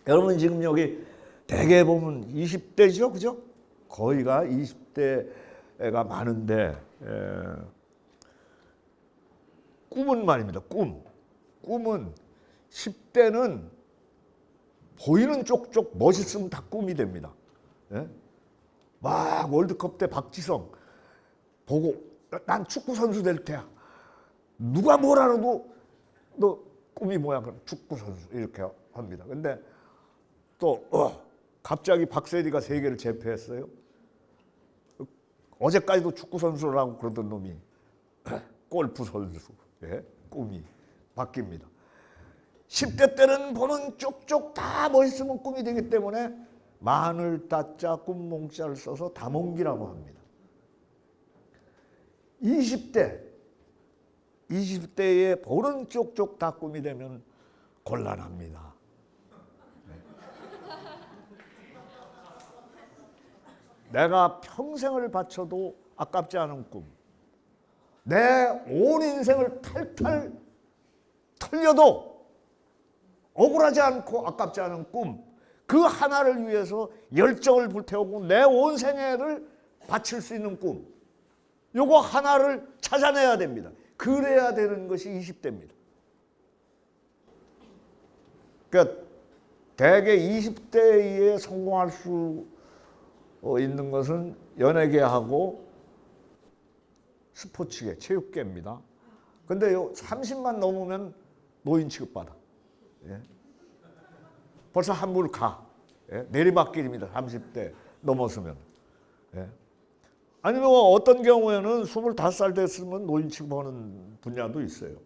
여러분 지금 여기 대개 보면 20대죠, 그죠? 거의가 20대가 많은데 꿈은 말입니다. 꿈은 10대는 보이는 쪽쪽 멋있으면 다 꿈이 됩니다. 예? 막 월드컵 때 박지성 보고 난 축구 선수 될 테야. 누가 뭐라 해도 너 꿈이 뭐야? 그럼 축구 선수 이렇게 합니다. 근데 또 갑자기 박세리가 세계를 제패했어요. 어제까지도 축구 선수라고 그러던 놈이 골프 선수. 예? 꿈이 바뀝니다. 10대 때는 보는 쪽쪽 다 멋있으면 꿈이 되기 때문에 마늘 따자 꿈몽자를 써서 다몽기라고 합니다. 20대에 보는 쪽쪽 다 꿈이 되면 곤란합니다. 내가 평생을 바쳐도 아깝지 않은 꿈, 내 온 인생을 탈탈 털려도 억울하지 않고 아깝지 않은 꿈, 그 하나를 위해서 열정을 불태우고 내 온 생애를 바칠 수 있는 꿈, 요거 하나를 찾아내야 됩니다. 그래야 되는 것이 20대입니다. 그러니까 대개 20대에 성공할 수 있는 것은 연예계하고 스포츠계, 체육계입니다. 근데 요 30만 넘으면 노인 취급받아. 예? 벌써 한물 가. 예? 내리막길입니다. 30대 넘었으면. 예? 아니면 어떤 경우에는 25살 됐으면 노인 취급하는 분야도 있어요.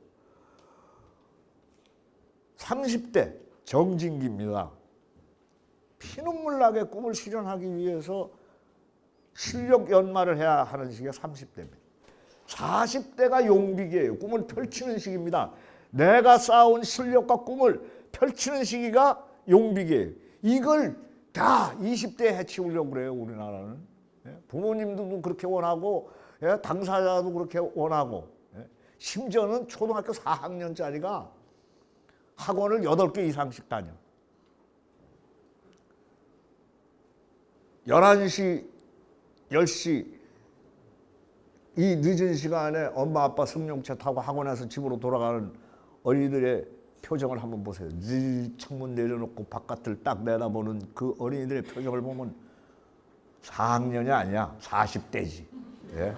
30대 정진기입니다. 피눈물 나게 꿈을 실현하기 위해서 실력 연마를 해야 하는 시기가 30대입니다. 40대가 용비기예요. 꿈을 펼치는 시기입니다. 내가 쌓아온 실력과 꿈을 펼치는 시기가 용비기예요. 이걸 다 20대에 해치우려고 그래요, 우리나라는. 부모님도 그렇게 원하고 당사자도 그렇게 원하고 심지어는 초등학교 4학년짜리가 학원을 8개 이상씩 다녀. 11시, 10시 이 늦은 시간에 엄마 아빠 승용차 타고 학원에서 집으로 돌아가는 어린이들의 표정을 한번 보세요. 창문 내려놓고 바깥을 딱 내다보는 그 어린이들의 표정을 보면 4학년이 아니야. 40대지. 예?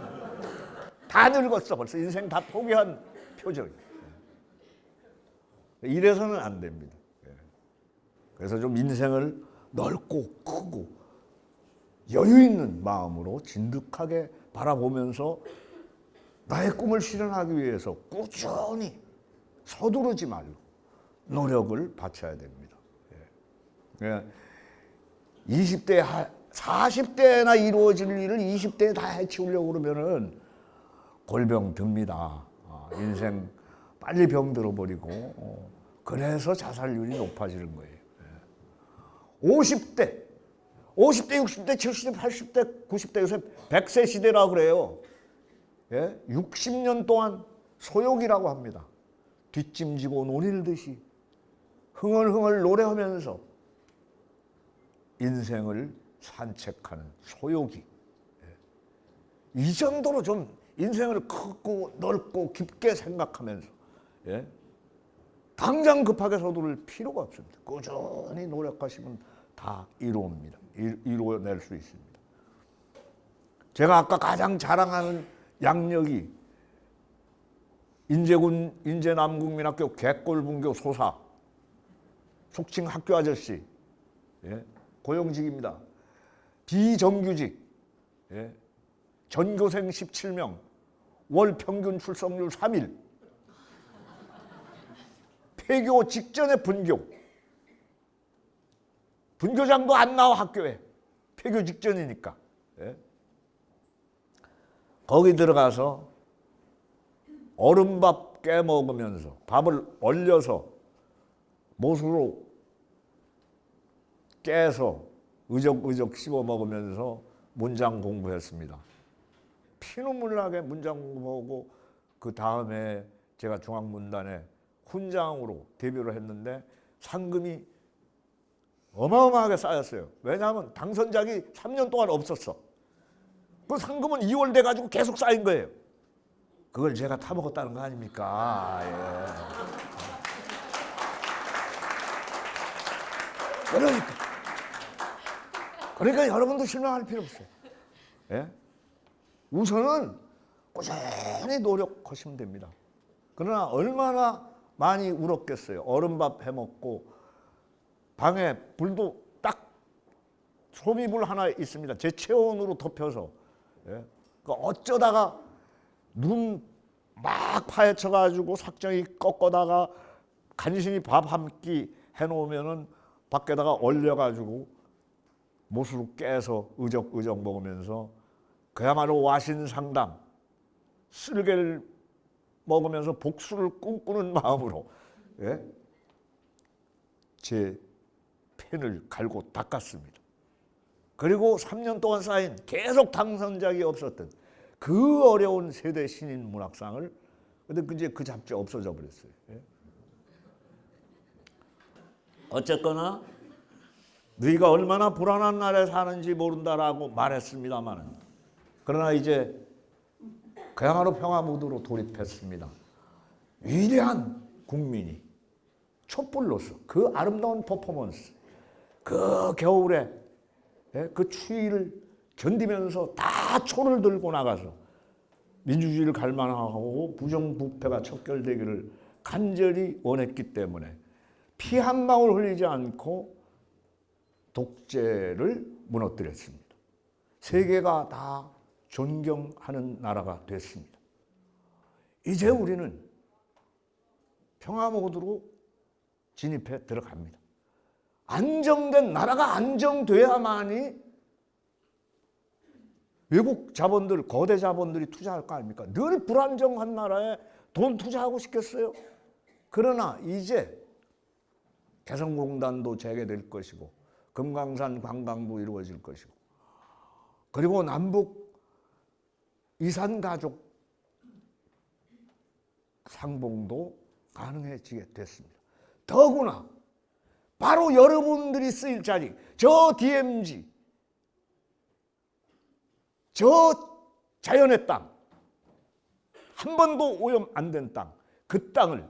다 늙었어. 벌써 인생 다 포기한 표정이에요. 이래서는 안 됩니다. 예. 그래서 좀 인생을 넓고 크고 여유 있는 마음으로 진득하게 바라보면서 나의 꿈을 실현하기 위해서 꾸준히 서두르지 말고 노력을 바쳐야 됩니다. 예. 20대, 40대나 이루어질 일을 20대에 다 해치우려고 그러면은 골병 듭니다. 인생 빨리 병들어버리고 그래서 자살률이 높아지는 거예요. 50대, 60대, 70대, 80대, 90대 요새 100세 시대라고 그래요. 60년 동안 소욕이라고 합니다. 뒷짐지고 노닐듯이 흥얼흥얼 노래하면서 인생을 산책하는 소욕이. 이 정도로 좀 인생을 크고 넓고 깊게 생각하면서 당장 급하게 서두를 필요가 없습니다. 꾸준히 노력하시면 다 이루어낼 수 있습니다. 제가 아까 가장 자랑하는 양력이 인제군 인제남국민학교 객골분교 소사, 속칭 학교 아저씨, 고용직입니다. 비정규직, 전교생 17명, 월 평균 출석률 3일, 폐교 직전에 분교장도 안 나와 학교에. 폐교 직전이니까. 거기 들어가서 얼음밥 깨먹으면서 밥을 얼려서 못으로 깨서 의적의적 씹어 먹으면서 문장 공부했습니다. 피눈물 나게 문장 공부하고 그 다음에 제가 중앙문단에 훈장으로 데뷔를 했는데 상금이 어마어마하게 쌓였어요. 왜냐하면 당선작이 3년 동안 없었어. 그 상금은 2월 돼가지고 계속 쌓인 거예요. 그걸 제가 타먹었다는 거 아닙니까? 예. 그러니까 여러분도 실망할 필요 없어요. 예? 우선은 꾸준히 노력하시면 됩니다. 그러나 얼마나 많이 울었겠어요. 얼음밥 해먹고 방에 불도 딱 소미불 하나 있습니다. 제 체온으로 덮여서. 예? 그러니까 어쩌다가 눈 막 파헤쳐가지고 삭정이 꺾어다가 간신히 밥 한 끼 해놓으면은 밖에다가 얼려가지고 못으로 깨서 의적의적 먹으면서 그야말로 와신상담 쓸개를 먹으면서 복수를 꿈꾸는 마음으로 예? 제 펜을 갈고 닦았습니다. 그리고 3년 동안 쌓인 계속 당선작이 없었던 그 어려운 세대 신인 문학상을 근데 이제 그 잡지 없어져 버렸어요. 예? 어쨌거나 너희가 얼마나 불안한 나라에 사는지 모른다라고 말했습니다만 그러나 이제 그야말로 평화 무드로 돌입했습니다. 위대한 국민이 촛불로서 그 아름다운 퍼포먼스 그 겨울에 그 추위를 견디면서 다 초를 들고 나가서 민주주의를 갈망하고 부정부패가 척결되기를 간절히 원했기 때문에 피 한 방울 흘리지 않고 독재를 무너뜨렸습니다. 세계가 다 존경하는 나라가 됐습니다. 이제 우리는 평화 모드로 진입해 들어갑니다. 안정된 나라가 안정돼야만이 외국 자본들, 거대 자본들이 투자할 거 아닙니까? 늘 불안정한 나라에 돈 투자하고 싶겠어요? 그러나 이제 개성공단도 재개될 것이고 금강산 관광도 이루어질 것이고 그리고 남북 이산가족 상봉도 가능해지게 됐습니다. 더구나 바로 여러분들이 쓰일 자리, 저 DMZ, 저 자연의 땅, 한 번도 오염 안 된 땅, 그 땅을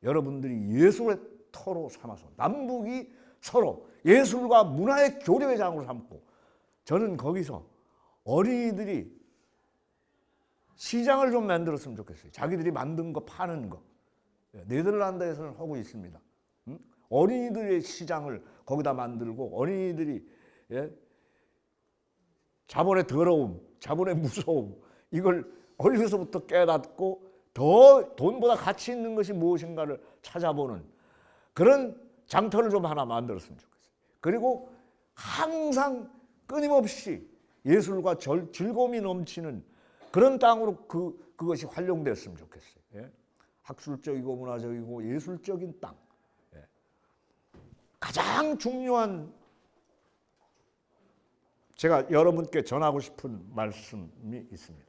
여러분들이 예술의 터로 삼아서 남북이 서로 예술과 문화의 교류의 장으로 삼고 저는 거기서 어린이들이 시장을 좀 만들었으면 좋겠어요. 자기들이 만든 거 파는 거. 네덜란드에서는 하고 있습니다. 어린이들의 시장을 거기다 만들고 어린이들이 자본의 더러움, 자본의 무서움 이걸 어려서부터 깨닫고 더 돈보다 가치 있는 것이 무엇인가를 찾아보는 그런 장터를 좀 하나 만들었으면 좋겠어요. 그리고 항상 끊임없이 예술과 즐거움이 넘치는 그런 땅으로 그것이 활용됐으면 좋겠어요. 예? 학술적이고 문화적이고 예술적인 땅. 예. 가장 중요한 제가 여러분께 전하고 싶은 말씀이 있습니다.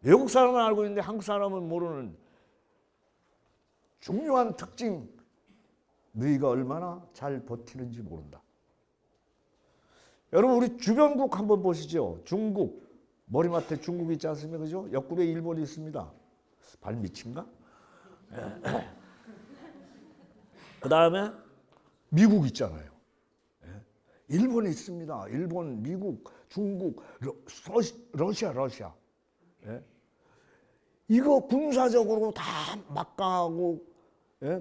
외국 사람은 알고 있는데 한국 사람은 모르는 중요한 특징, 너희가 얼마나 잘 버티는지 모른다. 여러분 우리 주변국 한번 보시죠. 중국, 머리맡에 중국 있지 않습니까? 그죠? 옆구리에 일본이 있습니다. 발 밑인가? 그 다음에 미국 있잖아요. 일본이 있습니다. 일본, 미국, 중국, 러시아. 이거 군사적으로 다 막강하고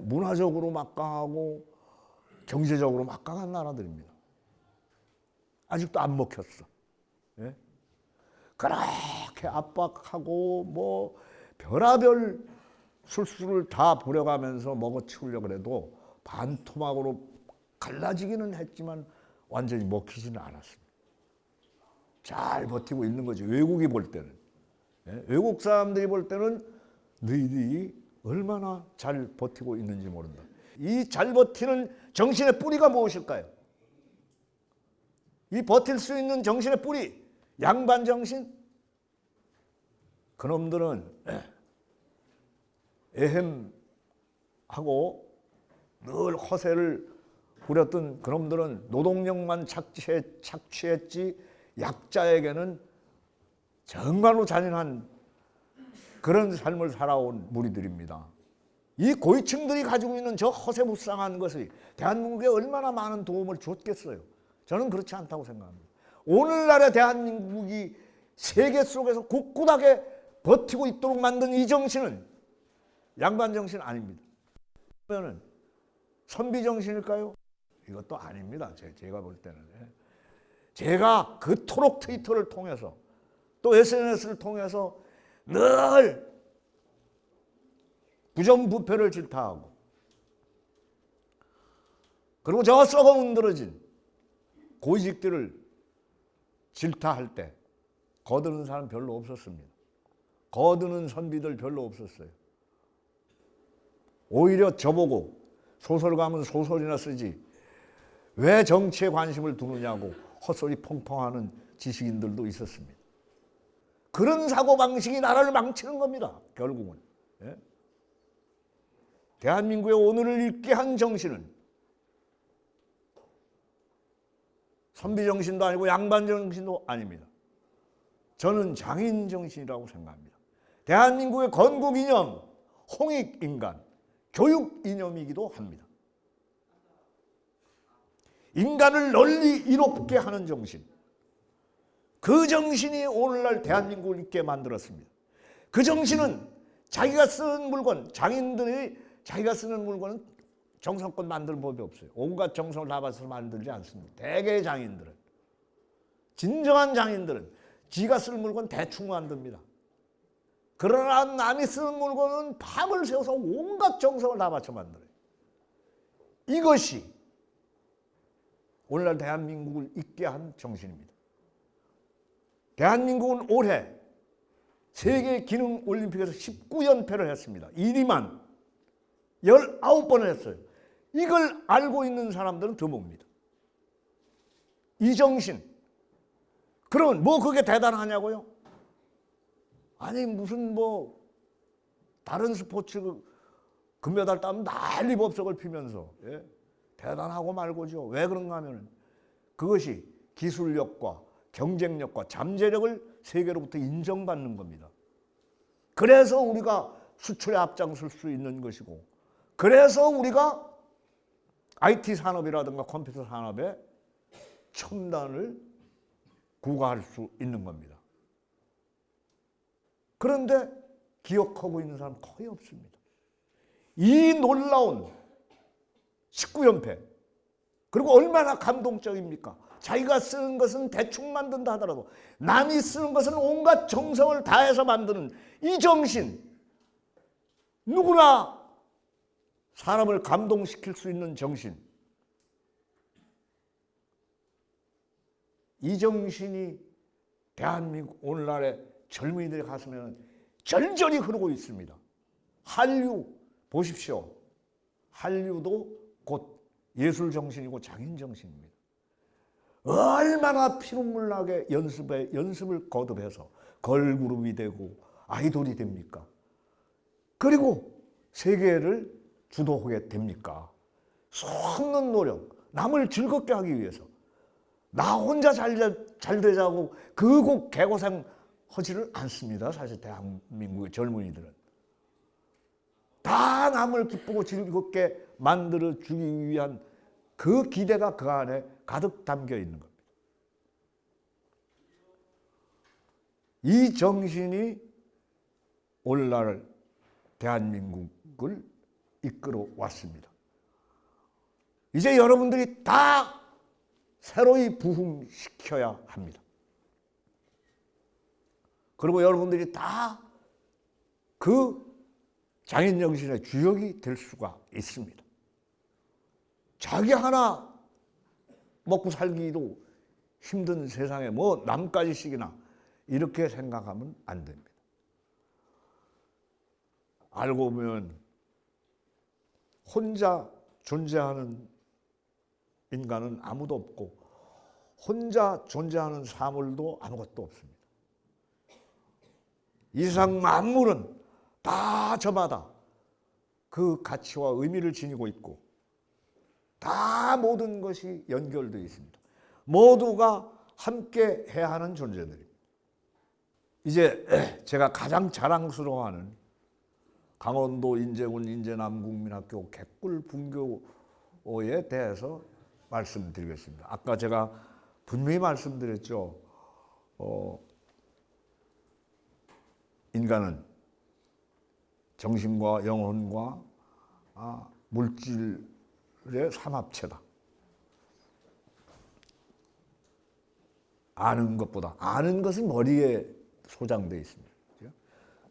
문화적으로 막강하고 경제적으로 막강한 나라들입니다. 아직도 안 먹혔어. 그렇게 압박하고 뭐 별의별 술수를 다 부려가면서 먹어치우려고 해도 반토막으로 갈라지기는 했지만 완전히 먹히지는 않았습니다. 잘 버티고 있는 거죠. 외국이 볼 때는. 외국 사람들이 볼 때는 너희들이 얼마나 잘 버티고 있는지 모른다. 이 잘 버티는 정신의 뿌리가 무엇일까요? 이 버틸 수 있는 정신의 뿌리, 양반 정신? 그놈들은 애헴하고 늘 허세를 부렸던 그놈들은 노동력만 착취했지 약자에게는 정말로 잔인한 그런 삶을 살아온 무리들입니다. 이 고위층들이 가지고 있는 저 허세무쌍한 것이 대한민국에 얼마나 많은 도움을 줬겠어요. 저는 그렇지 않다고 생각합니다. 오늘날의 대한민국이 세계 속에서 굳굳하게 버티고 있도록 만든 이 정신은 양반 정신 아닙니다. 그러면 선비 정신일까요? 이것도 아닙니다. 제가 볼 때는. 제가 그토록 트위터를 통해서 또 SNS를 통해서 늘 부정부패를 질타하고 그리고 저 썩어 문드러진 고위직들을 질타할 때 거드는 사람 별로 없었습니다. 거드는 선비들 별로 없었어요. 오히려 저보고 소설가면 소설이나 쓰지 왜 정치에 관심을 두느냐고 헛소리 펑펑하는 지식인들도 있었습니다. 그런 사고방식이 나라를 망치는 겁니다. 결국은. 예? 대한민국의 오늘을 읽게 한 정신은 선비 정신도 아니고 양반 정신도 아닙니다. 저는 장인 정신이라고 생각합니다. 대한민국의 건국 이념, 홍익 인간, 교육 이념이기도 합니다. 인간을 널리 이롭게 하는 정신. 그 정신이 오늘날 대한민국을 있게 만들었습니다. 그 정신은 자기가 쓰는 물건, 장인들이 자기가 쓰는 물건은 정성껏 만들 법이 없어요. 온갖 정성을 다 받아서 만들지 않습니다. 대개의 장인들은. 진정한 장인들은 지가 쓸 물건 대충 만듭니다. 그러나 남이 쓰는 물건은 밤을 새워서 온갖 정성을 다 바쳐 만들어요. 이것이 오늘날 대한민국을 있게 한 정신입니다. 대한민국은 올해 세계 기능 올림픽에서 19연패를 했습니다. 1위만 19번을 했어요. 이걸 알고 있는 사람들은 드뭅니다. 이 정신. 그러면 뭐 그게 대단하냐고요? 아니 무슨 뭐 다른 스포츠 금메달 따면 난리 법석을 피면서 대단하고 말고죠. 왜 그런가 하면 그것이 기술력과 경쟁력과 잠재력을 세계로부터 인정받는 겁니다. 그래서 우리가 수출에 앞장설 수 있는 것이고 그래서 우리가 IT 산업이라든가 컴퓨터 산업에 첨단을 구가할 수 있는 겁니다. 그런데 기억하고 있는 사람 거의 없습니다. 이 놀라운 19연패 그리고 얼마나 감동적입니까? 자기가 쓰는 것은 대충 만든다 하더라도 남이 쓰는 것은 온갖 정성을 다해서 만드는 이 정신, 누구나 사람을 감동시킬 수 있는 정신, 이 정신이 대한민국 오늘날의 젊은이들의 가슴에는 절절히 흐르고 있습니다. 한류 보십시오. 한류도 곧 예술 정신이고 장인 정신입니다. 얼마나 피눈물 나게 연습을 거듭해서 걸그룹이 되고 아이돌이 됩니까? 그리고 세계를 주도하게 됩니까? 수없는 노력, 남을 즐겁게 하기 위해서 나 혼자 잘 되자고 그 곡 개고생 하지를 않습니다. 사실 대한민국의 젊은이들은. 다 남을 기쁘고 즐겁게 만들어 주기 위한 그 기대가 그 안에 가득 담겨 있는 겁니다. 이 정신이 오늘날 대한민국을 이끌어 왔습니다. 이제 여러분들이 다 새로이 부흥시켜야 합니다. 그리고 여러분들이 다 그 장인 정신의 주역이 될 수가 있습니다. 자기 하나 먹고 살기도 힘든 세상에 뭐 남까지씩이나 이렇게 생각하면 안 됩니다. 알고 보면 혼자 존재하는 인간은 아무도 없고 혼자 존재하는 사물도 아무것도 없습니다. 이 세상 만물은 다 저마다 그 가치와 의미를 지니고 있고 다 모든 것이 연결되어 있습니다. 모두가 함께 해야 하는 존재들입니다. 이제 제가 가장 자랑스러워하는 강원도 인제군 인제남국민학교 개꿀분교에 대해서 말씀드리겠습니다. 아까 제가 분명히 말씀드렸죠. 인간은 정신과 영혼과 물질의 삼합체다. 아는 것보다 아는 것은 머리에 소장되어 있습니다.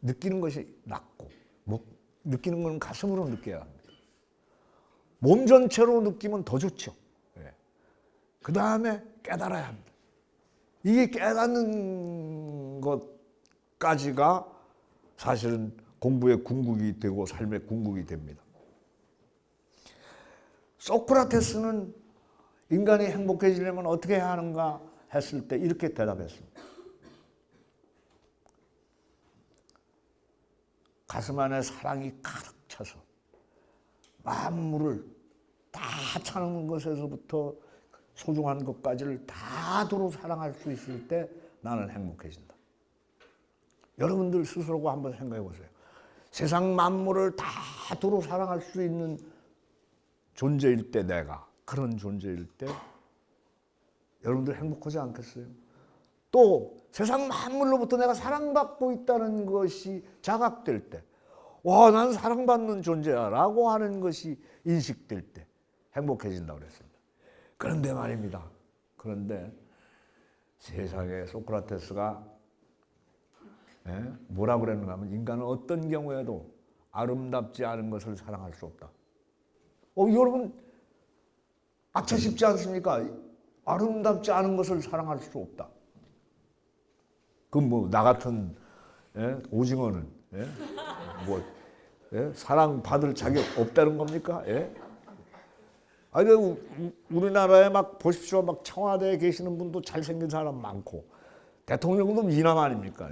느끼는 것이 낫고 느끼는 것은 가슴으로 느껴야 합니다. 몸 전체로 느끼면 더 좋죠. 그 다음에 깨달아야 합니다. 이게 깨닫는 것까지가 사실은 공부의 궁극이 되고 삶의 궁극이 됩니다. 소크라테스는 인간이 행복해지려면 어떻게 해야 하는가 했을 때 이렇게 대답했습니다. 가슴 안에 사랑이 가득 차서 만물을 다 차는 것에서부터 소중한 것까지를 다 도로 사랑할 수 있을 때 나는 행복해진다. 여러분들 스스로가 한번 생각해 보세요. 세상 만물을 다 도로 사랑할 수 있는 존재일 때, 내가 그런 존재일 때 여러분들 행복하지 않겠어요? 또 세상 만물로부터 내가 사랑받고 있다는 것이 자각될 때, 와, 나는 사랑받는 존재야 라고 하는 것이 인식될 때 행복해진다고 그랬습니다. 그런데 말입니다. 그런데 세상에 소크라테스가 뭐라 그랬는가 하면 인간은 어떤 경우에도 아름답지 않은 것을 사랑할 수 없다. 여러분 악차 싶지 않습니까? 아름답지 않은 것을 사랑할 수 없다. 그럼 뭐 나 같은 오징어는 사랑받을 자격 없다는 겁니까? 아니 우리나라에 막 보십시오. 막 청와대에 계시는 분도 잘생긴 사람 많고 대통령도 미남 아닙니까?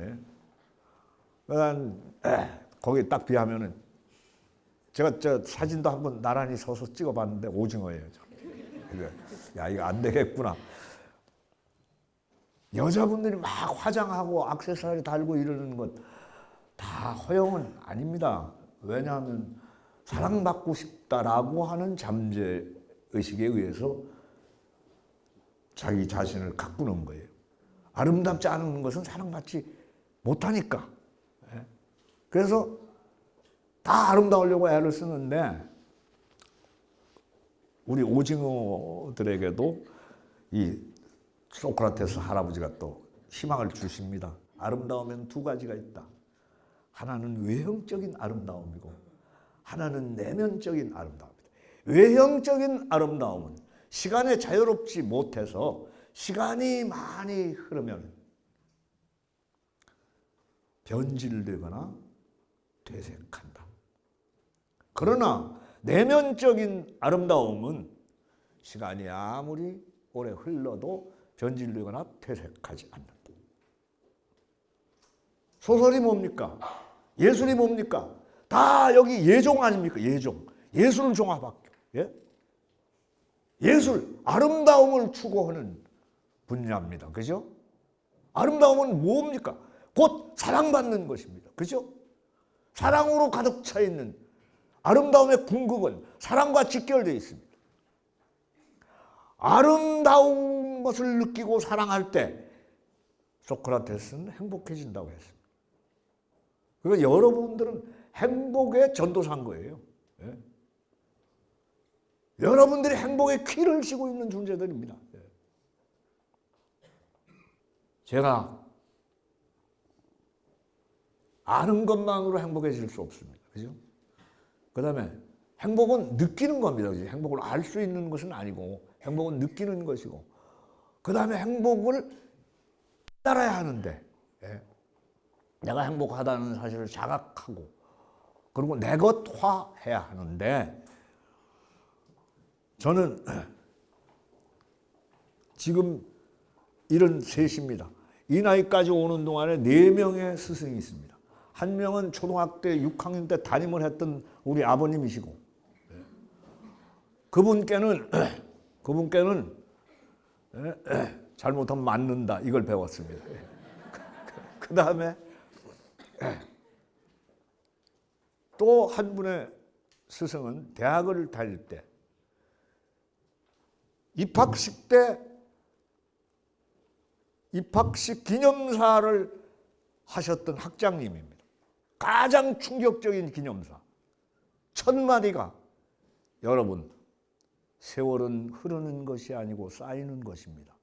거기에 딱 비하면은 제가 저 사진도 한번 나란히 서서 찍어봤는데 오징어예요. 야, 이거 안 되겠구나. 여자분들이 막 화장하고 액세서리 달고 이러는 것 다 허용은 아닙니다. 왜냐하면 사랑받고 싶다라고 하는 잠재의식에 의해서 자기 자신을 가꾸는 거예요. 아름답지 않은 것은 사랑받지 못하니까. 그래서 다 아름다우려고 애를 쓰는데 우리 오징어들에게도 이 소크라테스 할아버지가 또 희망을 주십니다. 아름다움에는 두 가지가 있다. 하나는 외형적인 아름다움이고 하나는 내면적인 아름다움이다. 외형적인 아름다움은 시간에 자유롭지 못해서 시간이 많이 흐르면 변질되거나 퇴색한다. 그러나 내면적인 아름다움은 시간이 아무리 오래 흘러도 변질되거나 퇴색하지 않는다. 소설이 뭡니까? 예술이 뭡니까? 다 여기 예종 아닙니까? 예종. 예술종합학교. 예술, 아름다움을 추구하는 분야입니다. 그죠? 아름다움은 뭡니까? 곧 사랑받는 것입니다. 그죠? 사랑으로 가득 차 있는 아름다움의 궁극은 사랑과 직결되어 있습니다. 아름다운 것을 느끼고 사랑할 때 소크라테스는 행복해진다고 했습니다. 그러니까 여러분들은 행복의 전도사인 거예요. 여러분들이 행복의 키를 쥐고 있는 존재들입니다. 제가 아는 것만으로 행복해질 수 없습니다. 그죠? 그 다음에 행복은 느끼는 겁니다. 행복을 알 수 있는 것은 아니고 행복은 느끼는 것이고 그 다음에 행복을 따라야 하는데 내가 행복하다는 사실을 자각하고 그리고 내 것화해야 하는데 저는 지금 73입니다. 이 나이까지 오는 동안에 4명의 스승이 있습니다. 한 명은 초등학교 6학년 때 담임을 했던 우리 아버님이시고 그분께는 잘못하면 맞는다 이걸 배웠습니다. 그 다음에 또 한 분의 스승은 대학을 다닐 때 입학식 기념사를 하셨던 학장님입니다. 가장 충격적인 기념사. 첫 마디가 여러분, 세월은 흐르는 것이 아니고 쌓이는 것입니다.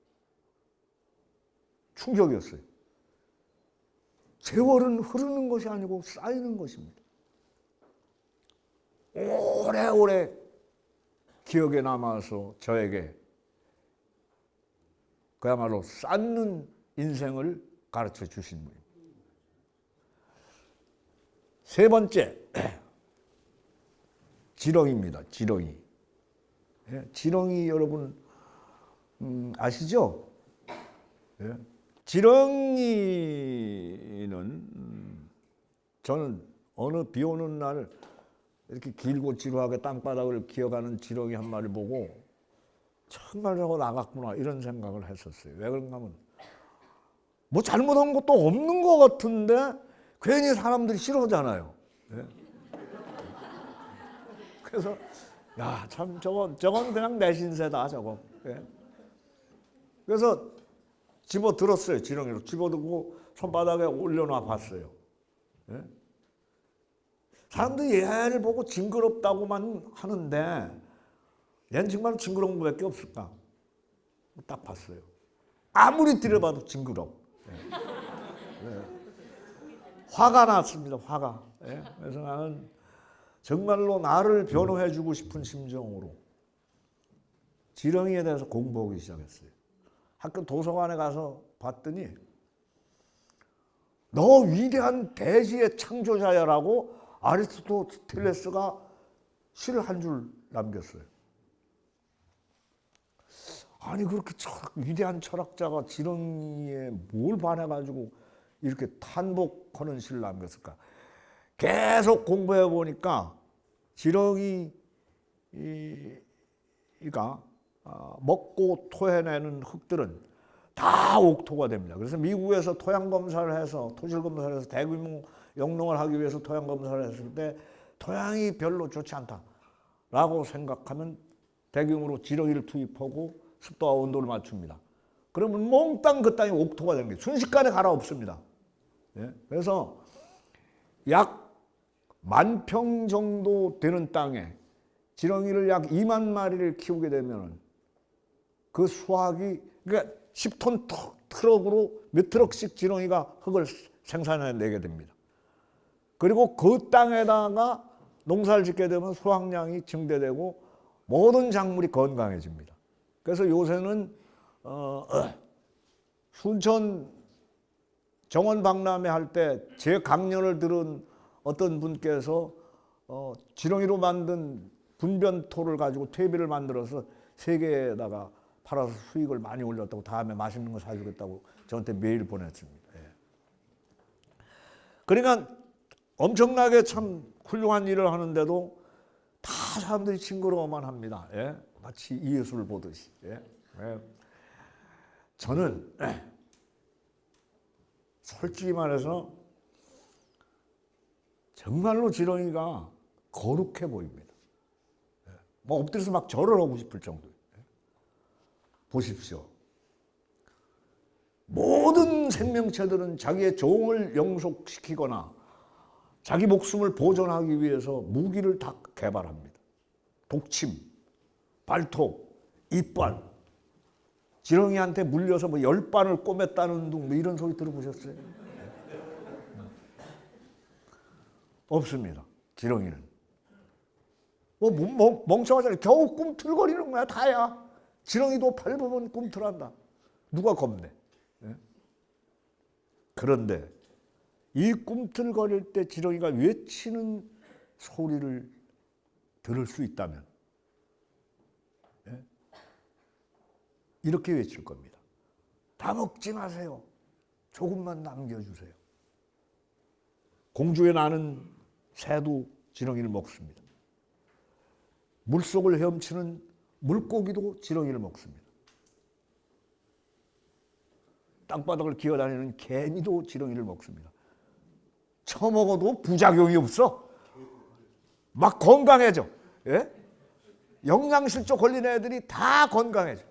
충격이었어요. 세월은 흐르는 것이 아니고 쌓이는 것입니다. 오래오래 기억에 남아서 저에게 그야말로 쌓는 인생을 가르쳐 주신 분입니다. 세 번째, 지렁이입니다. 지렁이. 지렁이 여러분 아시죠? 지렁이는 저는 어느 비 오는 날 이렇게 길고 지루하게 땅바닥을 기어가는 지렁이 한 마리 보고 정말 저거 나갔구나 이런 생각을 했었어요. 왜 그런가 하면 뭐 잘못한 것도 없는 것 같은데 괜히 사람들이 싫어하잖아요. 그래서 야, 참 저건 그냥 내 신세다 저거. 그래서 집어들었어요. 지렁이로 집어들고 손바닥에 올려놔 봤어요. 사람들이 얘를 보고 징그럽다고만 하는데 얘는 정말 징그러운 것밖에 없을까? 딱 봤어요. 아무리 들여봐도 징그러워. 화가 났습니다. 화가. 그래서 나는 정말로 나를 변호해주고 싶은 심정으로 지렁이에 대해서 공부하기 시작했어요. 학교 도서관에 가서 봤더니 너 위대한 대지의 창조자야라고 아리스토텔레스가 시를 한 줄 남겼어요. 아니 그렇게 위대한 철학자가 지렁이에 뭘 반해가지고 이렇게 탄복하는 시를 남겼을까? 계속 공부해 보니까 지렁이가 먹고 토해내는 흙들은 다 옥토가 됩니다. 그래서 미국에서 토양 검사를 해서 토질 검사를 해서 대규모 영농을 하기 위해서 토양 검사를 했을 때 토양이 별로 좋지 않다라고 생각하면 대규모로 지렁이를 투입하고 습도와 온도를 맞춥니다. 그러면 몽땅 그 땅이 옥토가 되는 거예요. 순식간에 갈아엎습니다. 그래서 약 10,000평 정도 되는 땅에 지렁이를 약 2만 마리를 키우게 되면 그 수확이 그러니까 10톤 트럭으로 몇 트럭씩 지렁이가 흙을 생산해내게 됩니다. 그리고 그 땅에다가 농사를 짓게 되면 수확량이 증대되고 모든 작물이 건강해집니다. 그래서 요새는 순천 정원 박람회 할 때 제 강연을 들은 어떤 분께서 지렁이로 만든 분변토를 가지고 퇴비를 만들어서 세계에다가 팔아서 수익을 많이 올렸다고 다음에 맛있는 거 사주겠다고 저한테 메일 보냈습니다. 그러니까 엄청나게 참 훌륭한 일을 하는데도 다 사람들이 징그러워만 합니다. 마치 예술 보듯이. 저는 솔직히 말해서 정말로 지렁이가 거룩해 보입니다. 뭐 엎드려서 막 절을 하고 싶을 정도예요. 보십시오. 모든 생명체들은 자기의 종을 영속시키거나 자기 목숨을 보존하기 위해서 무기를 다 개발합니다. 독침, 발톱, 이빨. 지렁이한테 물려서 뭐 10발을 꼬맸다는 둥 뭐 이런 소리 들어보셨어요? 없습니다. 지렁이는. 뭐 멍청하잖아요. 겨우 꿈틀거리는 거야 다야. 지렁이도 밟으면 꿈틀한다. 누가 겁내? 그런데 이 꿈틀거릴 때 지렁이가 외치는 소리를 들을 수 있다면 이렇게 외칠 겁니다. 다 먹지 마세요. 조금만 남겨주세요. 공주에 나는 새도 지렁이를 먹습니다. 물속을 헤엄치는 물고기도 지렁이를 먹습니다. 땅바닥을 기어다니는 개미도 지렁이를 먹습니다. 처먹어도 부작용이 없어. 막 건강해져. 예? 영양실조 걸린 애들이 다 건강해져.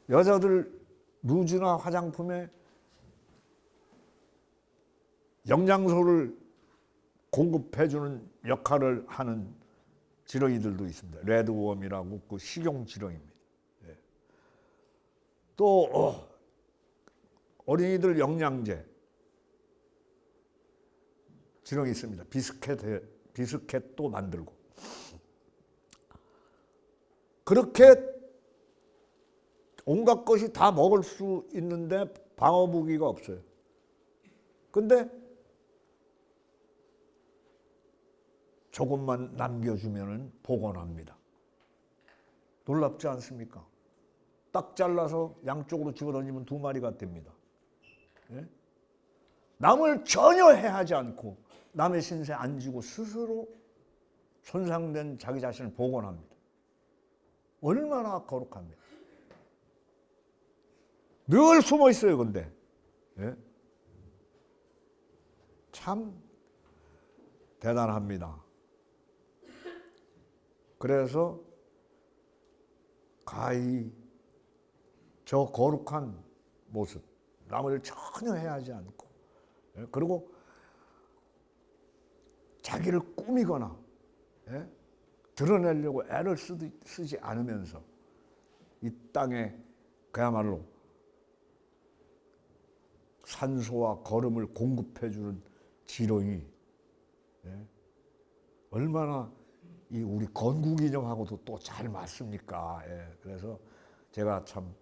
여자들 루즈나 화장품에 영양소를 공급해주는 역할을 하는 지렁이들도 있습니다. 레드웜이라고 그 식용 지렁이입니다. 예. 또 어린이들 영양제 지렁이 있습니다. 비스켓도 만들고. 그렇게 온갖 것이 다 먹을 수 있는데 방어 무기가 없어요. 근데 조금만 남겨주면 복원합니다. 놀랍지 않습니까? 딱 잘라서 양쪽으로 집어던지면 2마리가 됩니다. 예? 남을 전혀 해하지 않고 남의 신세 안 지고 스스로 손상된 자기 자신을 복원합니다. 얼마나 거룩합니다. 늘 숨어 있어요, 근데. 예? 참 대단합니다. 그래서 가히 저 거룩한 모습, 남을 전혀 해하지 않고, 그리고 자기를 꾸미거나 드러내려고 애를 쓰지 않으면서 이 땅에 그야말로 산소와 거름을 공급해주는 지렁이, 얼마나 이 우리 건국인형하고도 또 잘 맞습니까? 그래서 제가 참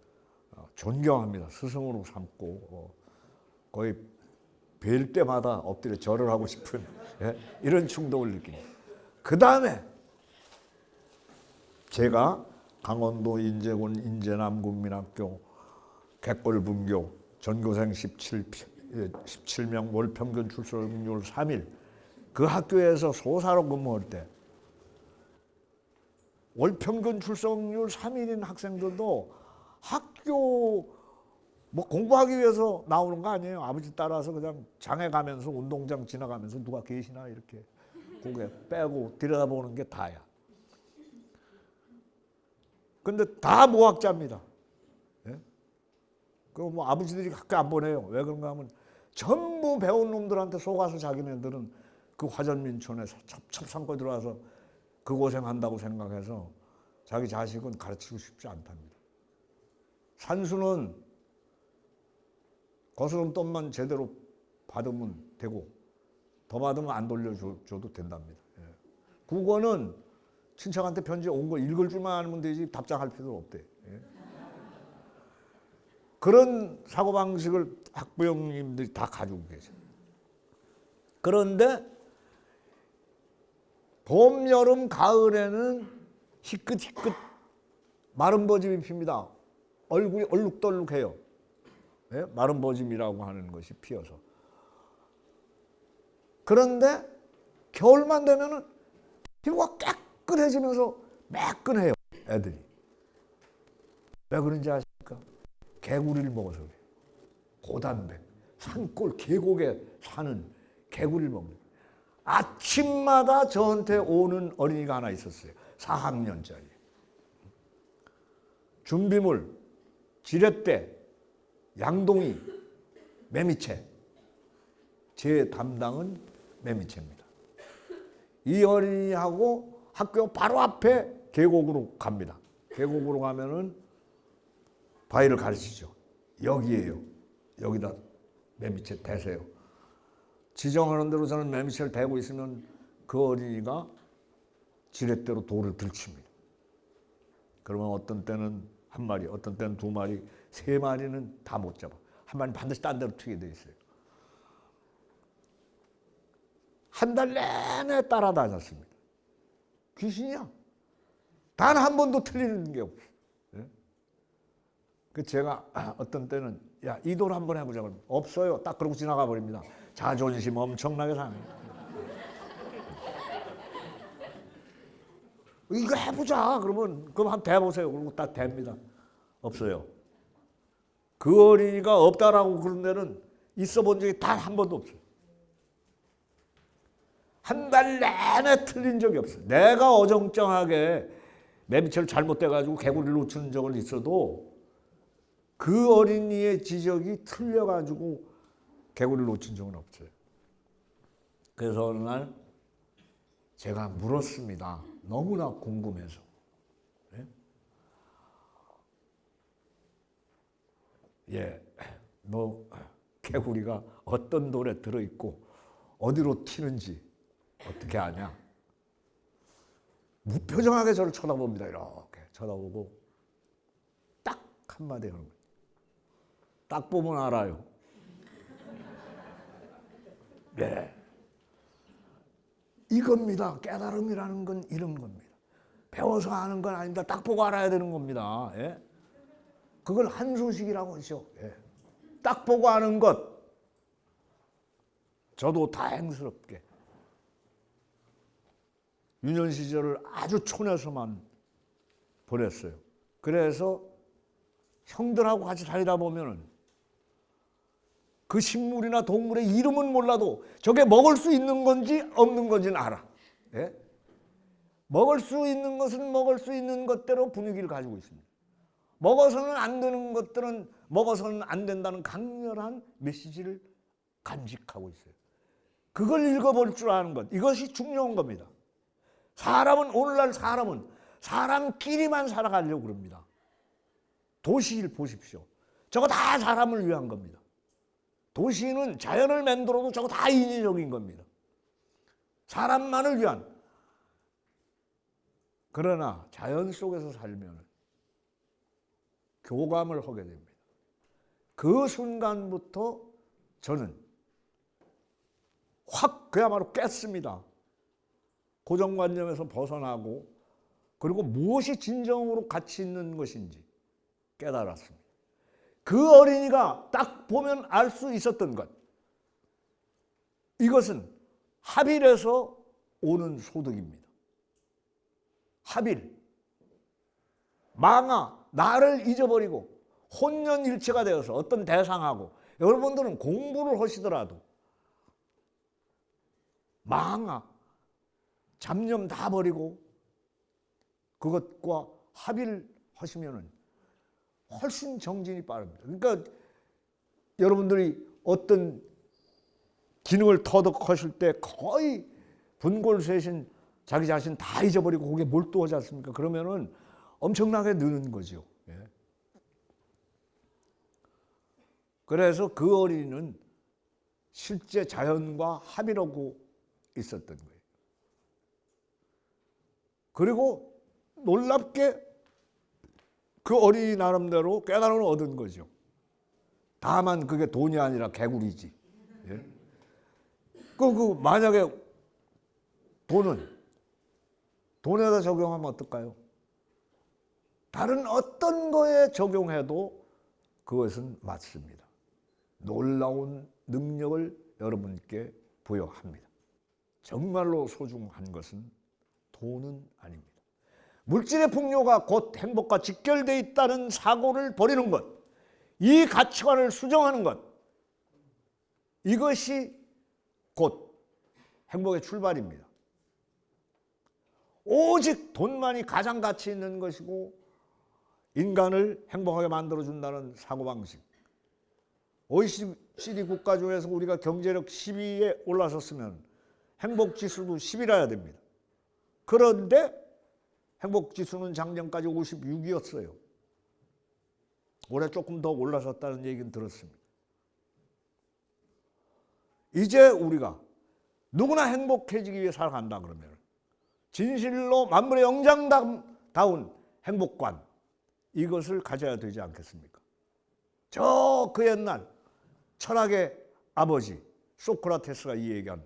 존경합니다. 스승으로 삼고 거의 뵐 때마다 엎드려 절을 하고 싶은 이런 충동을 느낍니다. 그 다음에 제가 강원도 인제군 인제남국민학교 객골분교 전교생 17명 월 평균 출석률 3일 그 학교에서 소사로 근무할 때 월 평균 출석률 3일인 학생들도 학교 뭐 공부하기 위해서 나오는 거 아니에요. 아버지 따라서 그냥 장에 가면서 운동장 지나가면서 누가 계시나 이렇게 고개 빼고 들여다보는 게 다야. 근데 다 모학자입니다. 예? 그 뭐 아버지들이 학교 안 보내요. 왜 그런가 하면 전부 배운 놈들한테 속아서 자기네들은 그 화전민촌에 첩상고 들어와서 그 고생한다고 생각해서 자기 자식은 가르치고 싶지 않답니다. 산수는 거스름돈만 제대로 받으면 되고 더 받으면 안 돌려줘도 된답니다. 국어는 친척한테 편지 온 거 읽을 줄만 알면 되지 답장할 필요 없대. 그런 사고방식을 학부형님들이 다 가지고 계세요. 그런데 봄, 여름, 가을에는 희끗희끗 마른 버짐이 핍니다. 얼굴이 얼룩덜룩해요. 마른 버짐이라고 하는 것이 피어서. 그런데 겨울만 되면은 피부가 깨끗해지면서 매끈해요, 애들이. 왜 그런지 아십니까? 개구리를 먹어서 그래요. 고단백, 산골 계곡에 사는 개구리를 먹는. 아침마다 저한테 오는 어린이가 하나 있었어요. 4학년짜리. 준비물, 지렛대, 양동이, 매미채. 제 담당은 매미채입니다. 이 어린이하고 학교 바로 앞에 계곡으로 갑니다. 계곡으로 가면은 바위를 가르치죠. 여기에요. 여기다 매미채 대세요. 지정하는 대로 저는 매미채를 대고 있으면 그 어린이가 지렛대로 돌을 들칩니다. 그러면 어떤 때는 한 마리, 어떤 때는 2마리, 3마리는 다 못 잡아. 한 마리 반드시 딴 데로 튀게 돼 있어요. 한 달 내내 따라다녔습니다. 귀신이야. 단 한 번도 틀리는 게 없어. 그 제가 어떤 때는 야, 이 돌 한번 해보자 그러면 없어요. 딱 그러고 지나가 버립니다. 자존심 엄청나게 상해요. 이거 해보자. 그러면 그럼 한번 대보세요. 그리고 딱 됩니다. 없어요. 그 어린이가 없다라고 그런 데는 있어 본 적이 단 한 번도 없어요. 한 달 내내 틀린 적이 없어요. 내가 어정쩡하게 매미철 잘못돼가지고 개구리를 놓치는 적은 있어도 그 어린이의 지적이 틀려가지고 개구리를 놓친 적은 없어요. 그래서 어느 날 제가 물었습니다. 너무나 궁금해서. 예, 너 개구리가 어떤 돌에 들어있고 어디로 튀는지 어떻게 아냐? 무표정하게 저를 쳐다봅니다. 이렇게 쳐다보고 딱 한마디 하는 거예요. 딱 보면 알아요. 예. 이겁니다. 깨달음이라는 건 이런 겁니다. 배워서 아는 건 아닙니다. 딱 보고 알아야 되는 겁니다. 예? 그걸 한소식이라고 하죠. 예. 딱 보고 아는 것. 저도 다행스럽게 유년 시절을 아주 촌에서만 보냈어요. 그래서 형들하고 같이 살다 보면은 그 식물이나 동물의 이름은 몰라도 저게 먹을 수 있는 건지 없는 건지는 알아. 예? 먹을 수 있는 것은 먹을 수 있는 것대로 분위기를 가지고 있습니다. 먹어서는 안 되는 것들은 먹어서는 안 된다는 강렬한 메시지를 간직하고 있어요. 그걸 읽어볼 줄 아는 것, 이것이 중요한 겁니다. 오늘날 사람은 사람끼리만 살아가려고 그럽니다. 도시를 보십시오. 저거 다 사람을 위한 겁니다. 도시는 자연을 만들어도 저거 다 인위적인 겁니다. 사람만을 위한. 그러나 자연 속에서 살면 교감을 하게 됩니다. 그 순간부터 저는 확 그야말로 깼습니다. 고정관념에서 벗어나고 그리고 무엇이 진정으로 가치 있는 것인지 깨달았습니다. 그 어린이가 딱 보면 알 수 있었던 것. 이것은 하빌에서 오는 소득입니다. 하빌. 망아, 나를 잊어버리고 혼연일체가 되어서 어떤 대상하고, 여러분들은 공부를 하시더라도 망아, 잡념 다 버리고 그것과 합일하시면은 훨씬 정진이 빠릅니다. 그러니까 여러분들이 어떤 기능을 터득하실 때 거의 분골쇄신 자기 자신 다 잊어버리고 거기에 몰두하지 않습니까? 그러면은 엄청나게 느는 거죠. 예. 그래서 그 어린이는 실제 자연과 합일하고 있었던 거예요. 그리고 놀랍게 그 어린이 나름대로 깨달음을 얻은 거죠. 다만 그게 돈이 아니라 개구리지. 예? 만약에 돈에다 적용하면 어떨까요? 다른 어떤 거에 적용해도 그것은 맞습니다. 놀라운 능력을 여러분께 부여합니다. 정말로 소중한 것은 돈은 아닙니다. 물질의 풍요가 곧 행복과 직결되어 있다는 사고를 버리는 것, 이 가치관을 수정하는 것, 이것이 곧 행복의 출발입니다. 오직 돈만이 가장 가치 있는 것이고 인간을 행복하게 만들어준다는 사고방식. OECD 국가 중에서 우리가 경제력 10위에 올라섰으면 행복지수도 10이라야 됩니다. 그런데 행복지수는 작년까지 56이었어요. 올해 조금 더 올라섰다는 얘기는 들었습니다. 이제 우리가 누구나 행복해지기 위해 살아간다 그러면 진실로 만물의 영장다운 행복관, 이것을 가져야 되지 않겠습니까? 저 그 옛날 철학의 아버지 소크라테스가 이 얘기한,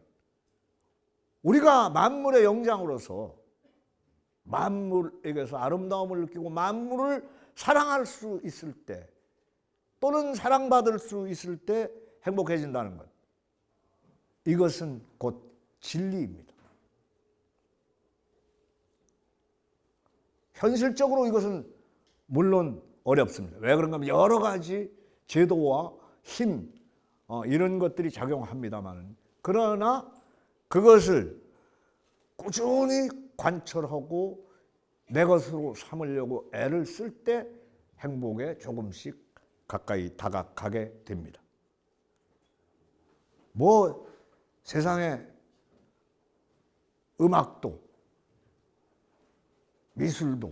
우리가 만물의 영장으로서 만물에게서 아름다움을 느끼고 만물을 사랑할 수 있을 때 또는 사랑받을 수 있을 때 행복해진다는 것, 이것은 곧 진리입니다. 현실적으로 이것은 물론 어렵습니다. 왜 그런가 하면 여러 가지 제도와 힘 이런 것들이 작용합니다만, 그러나 그것을 꾸준히 관철하고 내 것으로 삼으려고 애를 쓸 때 행복에 조금씩 가까이 다가가게 됩니다. 뭐 세상에 음악도 미술도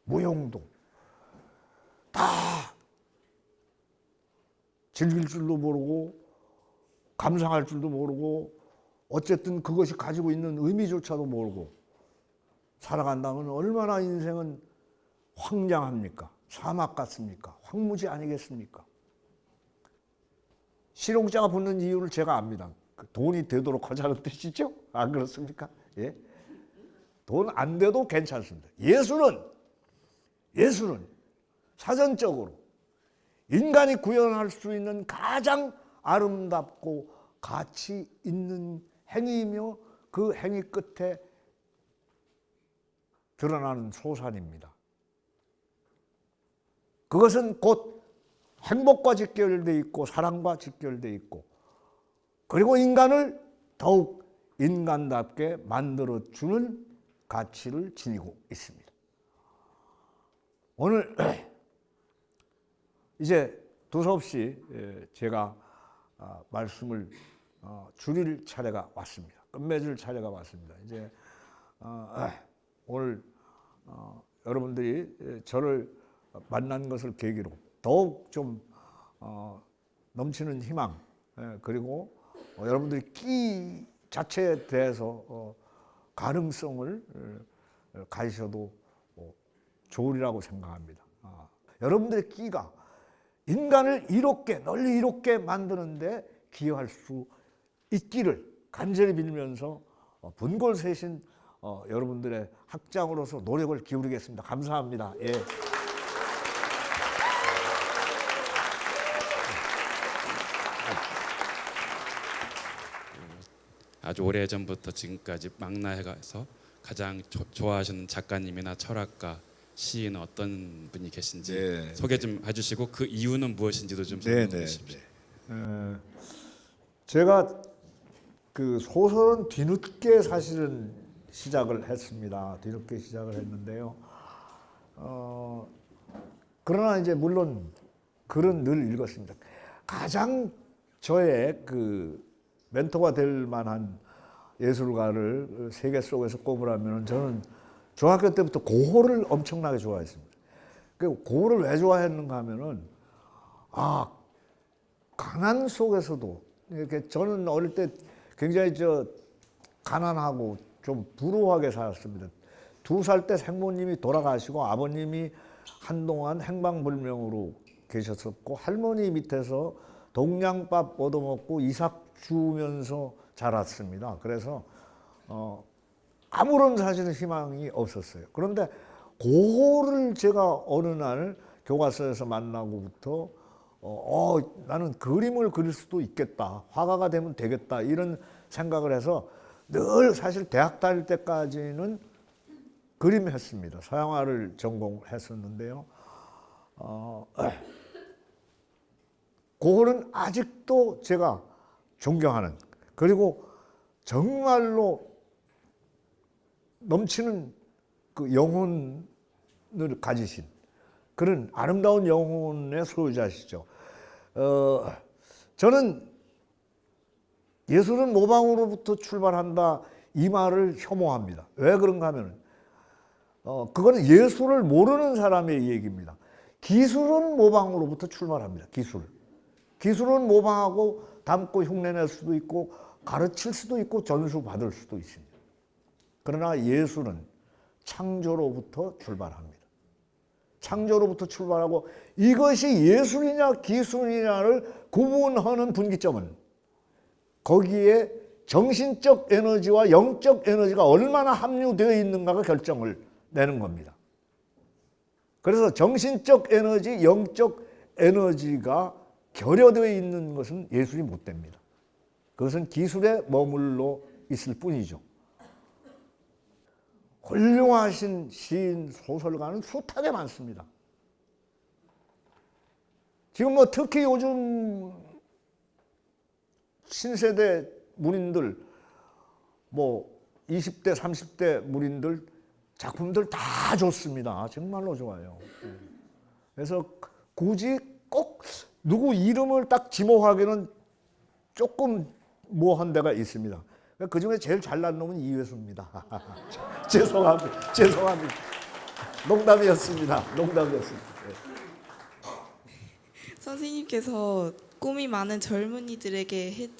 무용도 다 즐길 줄도 모르고 감상할 줄도 모르고 어쨌든 그것이 가지고 있는 의미조차도 모르고 살아간다면 얼마나 인생은 황량합니까? 사막 같습니까? 황무지 아니겠습니까? 실용자가 붙는 이유를 제가 압니다. 돈이 되도록 하자는 뜻이죠? 안 그렇습니까? 예? 돈 안 돼도 괜찮습니다. 예술은 사전적으로 인간이 구현할 수 있는 가장 아름답고 가치 있는 행위이며 그 행위 끝에 드러나는 소산입니다. 그것은 곧 행복과 직결되어 있고 사랑과 직결되어 있고 그리고 인간을 더욱 인간답게 만들어주는 가치를 지니고 있습니다. 오늘 이제 두서없이 제가 말씀을 줄일 차례가 왔습니다. 끝맺을 차례가 왔습니다. 이제 오늘 여러분들이 저를 만난 것을 계기로 더욱 좀 넘치는 희망 그리고 여러분들이 끼 자체에 대해서 가능성을 가지셔도 좋으리라고 생각합니다. 여러분들의 끼가 인간을 이롭게 널리 이롭게 만드는데 기여할 수 있기를 간절히 빌면서 분골세신 여러분들의 학장으로서 노력을 기울이겠습니다. 감사합니다. 예. 아주 오래전부터 지금까지 망라해가서 가장 좋아하시는 작가님이나 철학가, 시인은 어떤 분이 계신지 네, 소개 좀 해주시고 그 이유는 무엇인지도 좀 설명해 주십시오. 제가 그 소설은 뒤늦게 사실은 시작을 했습니다. 뒤늦게 시작을 했는데요. 그러나 이제 물론 글은 늘 읽었습니다. 가장 저의 그 멘토가 될 만한 예술가를 세계 속에서 꼽으라면 저는 중학교 때부터 고흐를 엄청나게 좋아했습니다. 그 고흐를 왜 좋아했는가 하면은 가난 속에서도 이렇게 저는 어릴 때 굉장히 가난하고 좀 불우하게 살았습니다. 2살 때 생모님이 돌아가시고 아버님이 한동안 행방불명으로 계셨었고 할머니 밑에서 동량밥 얻어먹고 이삭 주면서 자랐습니다. 그래서 아무런 사실은 희망이 없었어요. 그런데 고흐를 제가 어느 날 교과서에서 만나고부터 나는 그림을 그릴 수도 있겠다. 화가가 되면 되겠다. 이런 생각을 해서 늘 사실 대학 다닐 때까지는 그림했습니다. 서양화를 전공했었는데요. 고흐는 아직도 제가 존경하는 그리고 정말로 넘치는 그 영혼을 가지신 그런 아름다운 영혼의 소유자시죠. 저는 예술은 모방으로부터 출발한다 이 말을 혐오합니다. 왜 그런가 하면 그거는 예술을 모르는 사람의 얘기입니다. 기술은 모방으로부터 출발합니다. 기술은 모방하고 담고 흉내낼 수도 있고 가르칠 수도 있고 전수 받을 수도 있습니다. 그러나 예술은 창조로부터 출발합니다. 창조로부터 출발하고 이것이 예술이냐 기술이냐를 구분하는 분기점은 거기에 정신적 에너지와 영적 에너지가 얼마나 함유되어 있는가가 결정을 내는 겁니다. 그래서 정신적 에너지, 영적 에너지가 결여되어 있는 것은 예술이 못 됩니다. 그것은 기술에 머물러 있을 뿐이죠. 훌륭하신 시인, 소설가는 숱하게 많습니다. 지금 뭐 특히 요즘 신세대 문인들, 뭐 20대, 30대 문인들 작품들 다 좋습니다. 정말로 좋아요. 그래서 굳이 꼭 누구 이름을 딱 지목하기는 조금 뭐한 데가 있습니다. 그 중에 제일 잘난 놈은 이회수입니다. 죄송합니다. 죄송합니다. 농담이었습니다. 농담이었습니다. 선생님께서 꿈이 많은 젊은이들에게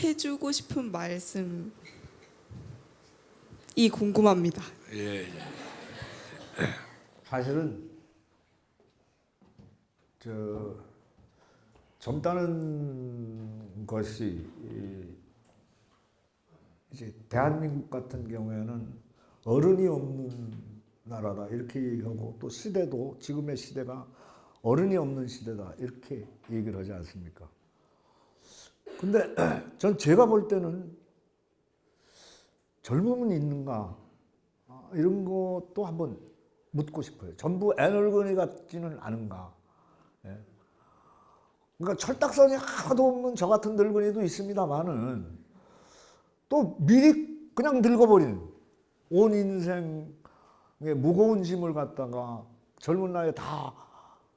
해주고 싶은 말씀이 궁금합니다. 예, 예. 사실은 젊다는 것이 이제 대한민국 같은 경우에는 어른이 없는 나라다 이렇게 얘기하고, 또 시대도 지금의 시대가 어른이 없는 시대다 이렇게 얘기를 하지 않습니까? 근데 전 제가 볼 때는 젊음은 있는가 이런 것도 한번 묻고 싶어요. 전부 애늙은이 같지는 않은가. 예. 그러니까 철딱선이 하나도 없는 저 같은 늙은이도 있습니다만은 또 미리 그냥 늙어버리는, 온 인생의 무거운 짐을 갖다가 젊은 나이에 다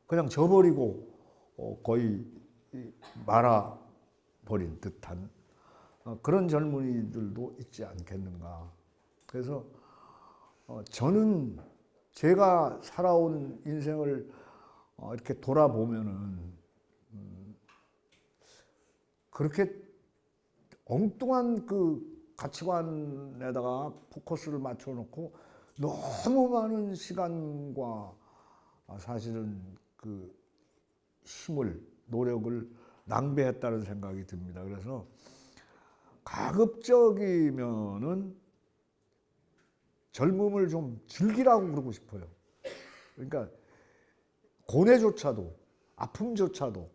그냥 져버리고 거의 말아버린 듯한 그런 젊은이들도 있지 않겠는가. 그래서 저는 제가 살아온 인생을 이렇게 돌아보면은 그렇게 엉뚱한 그 가치관에다가 포커스를 맞춰놓고 너무 많은 시간과 사실은 그 힘을, 노력을 낭비했다는 생각이 듭니다. 그래서 가급적이면은 젊음을 좀 즐기라고 그러고 싶어요. 그러니까 고뇌조차도, 아픔조차도,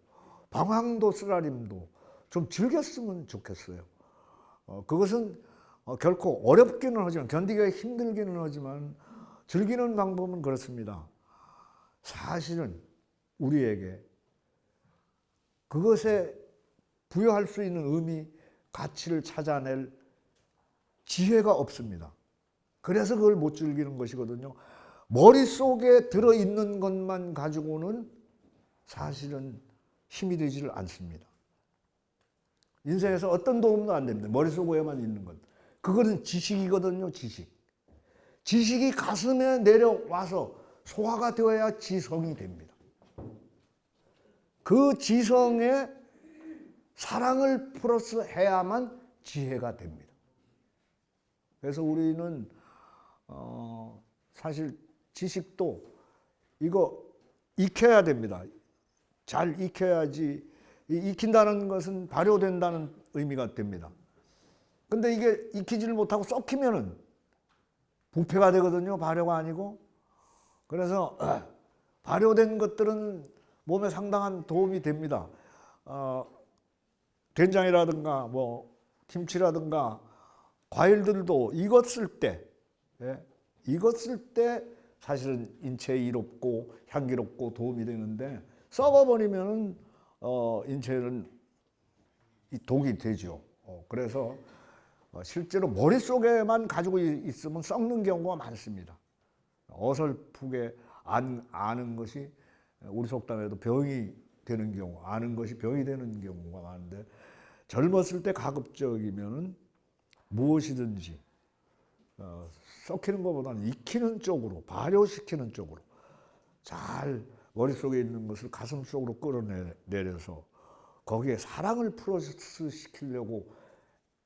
방황도 쓰라림도 좀 즐겼으면 좋겠어요. 그것은 결코 어렵기는 하지만, 견디기가 힘들기는 하지만 즐기는 방법은 그렇습니다. 사실은 우리에게 그것에 부여할 수 있는 의미, 가치를 찾아낼 지혜가 없습니다. 그래서 그걸 못 즐기는 것이거든요. 머릿속에 들어있는 것만 가지고는 사실은 힘이 되지를 않습니다. 인생에서 어떤 도움도 안 됩니다. 머릿속에만 있는 것. 그거는 지식이거든요, 지식. 지식이 가슴에 내려와서 소화가 되어야 지성이 됩니다. 그 지성에 사랑을 플러스 해야만 지혜가 됩니다. 그래서 우리는 사실 지식도 이거 익혀야 됩니다. 잘 익혀야지, 익힌다는 것은 발효된다는 의미가 됩니다. 근데 이게 익히지를 못하고 썩히면은 부패가 되거든요. 발효가 아니고. 그래서 발효된 것들은 몸에 상당한 도움이 됩니다. 된장이라든가 뭐 김치라든가 과일들도 익었을 때, 익었을 때 사실은 인체에 이롭고 향기롭고 도움이 되는데, 썩어버리면은 인체는 독이 되죠. 그래서 실제로 머릿속에만 가지고 있으면 썩는 경우가 많습니다. 어설프게 아는 것이 우리 속담에도 병이 되는 경우, 아는 것이 병이 되는 경우가 많은데, 젊었을 때 가급적이면은 무엇이든지 썩히는 것보다는 익히는 쪽으로, 발효시키는 쪽으로 잘 머릿속에 있는 것을 가슴 속으로 끌어내려서 거기에 사랑을 플러스 시키려고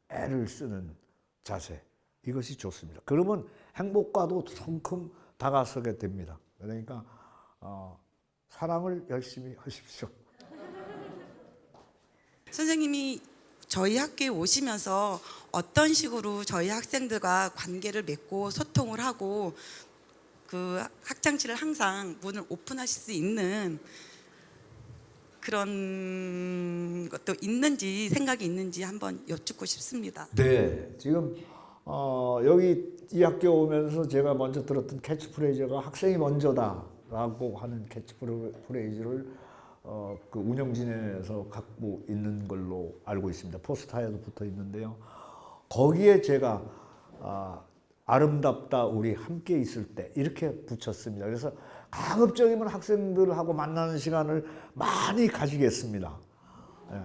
애를 쓰는 자세, 이것이 좋습니다. 그러면 행복과도 성큼 다가서게 됩니다. 그러니까 사랑을 열심히 하십시오. 선생님이 저희 학교에 오시면서 어떤 식으로 저희 학생들과 관계를 맺고 소통을 하고 그 학창시를 항상 문을 오픈하실 수 있는 그런 것도 있는지, 생각이 있는지 한번 여쭙고 싶습니다. 네, 지금 여기 이 학교 오면서 제가 먼저 들었던 캐치프레이즈가 학생이 먼저다라고 하는 캐치프레이즈를 그 운영진에서 갖고 있는 걸로 알고 있습니다. 포스터에도 붙어 있는데요. 거기에 제가 아름답다 우리 함께 있을 때 이렇게 붙였습니다. 그래서 가급적이면 학생들하고 만나는 시간을 많이 가지겠습니다. 예.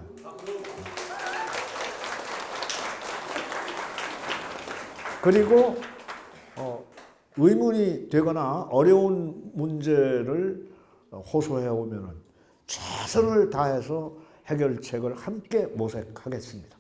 그리고 의문이 되거나 어려운 문제를 호소해 오면은 최선을 다해서 해결책을 함께 모색하겠습니다.